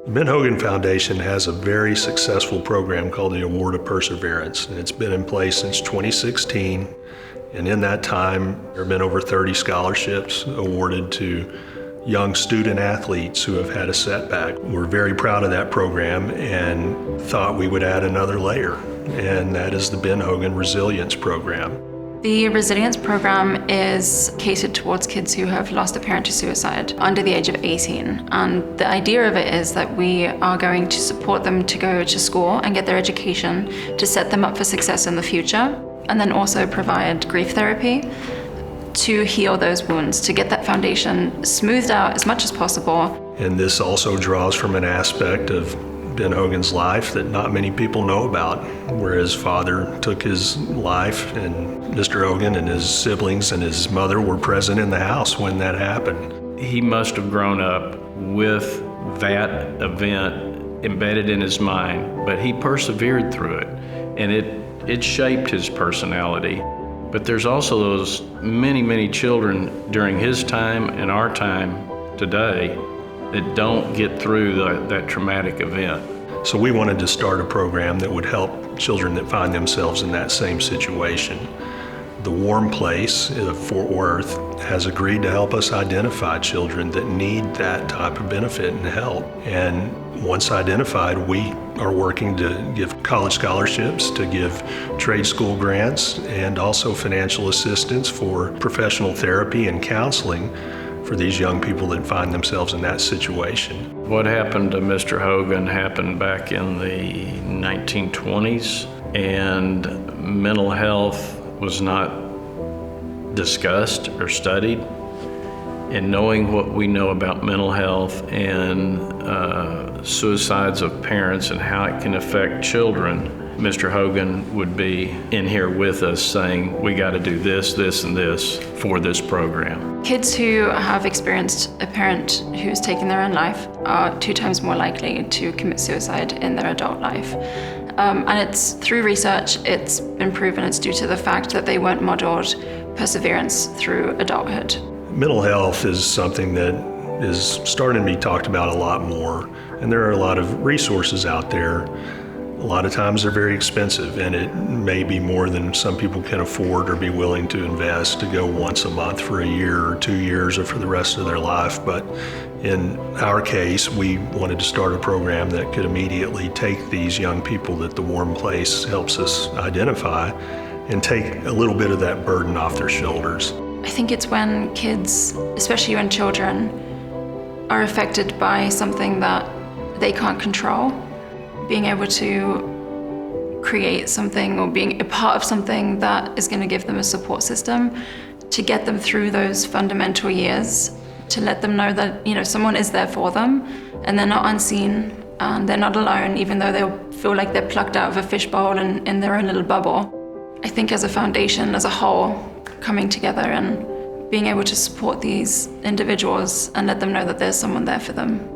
The Ben Hogan Foundation has a very successful program called the Award of Perseverance, and it's been in place since 2016. And in that time, there have been over 30 scholarships awarded to young student athletes who have had a setback. We're very proud of that program and thought we would add another layer, and that is the Ben Hogan Resilience Program. The Resilience Program is catered towards kids who have lost a parent to suicide under the age of 18. And the idea of it is that we are going to support them to go to school and get their education to set them up for success in the future, and then also provide grief therapy to heal those wounds, to get that foundation smoothed out as much as possible. And this also draws from an aspect of Ben Hogan's life that not many people know about, where his father took his life, and Mr. Hogan and his siblings and his mother were present in the house when that happened. He must have grown up with that event embedded in his mind, but he persevered through it, and it shaped his personality. But there's also those many children during his time and our time today that don't get through that traumatic event. So we wanted to start a program that would help children that find themselves in that same situation. The Warm Place of Fort Worth has agreed to help us identify children that need that type of benefit and help. And once identified, we are working to give college scholarships, to give trade school grants, and also financial assistance for professional therapy and counseling for these young people that find themselves in that situation. What happened to Mr. Hogan happened back in the 1920s, and mental health was not discussed or studied. And knowing what we know about mental health and suicides of parents and how it can affect children, Mr. Hogan would be in here with us saying, we got to do this, this, and this for this program. Kids who have experienced a parent who's taken their own life are 2 times more likely to commit suicide in their adult life. And it's through research, it's been proven it's due to the fact that they weren't modeled perseverance through adulthood. Mental health is something that is starting to be talked about a lot more, and there are a lot of resources out there. A lot of times they're very expensive, and it may be more than some people can afford or be willing to invest to go once a month for a year or 2 years or for the rest of their life. But in our case, we wanted to start a program that could immediately take these young people that the Warm Place helps us identify and take a little bit of that burden off their shoulders. I think it's when kids, especially when children, are affected by something that they can't control, being able to create something or being a part of something that is going to give them a support system to get them through those fundamental years, to let them know that, you know, someone is there for them and they're not unseen and they're not alone, even though they'll feel like they're plucked out of a fishbowl and in their own little bubble. I think as a foundation, as a whole, coming together and being able to support these individuals and let them know that there's someone there for them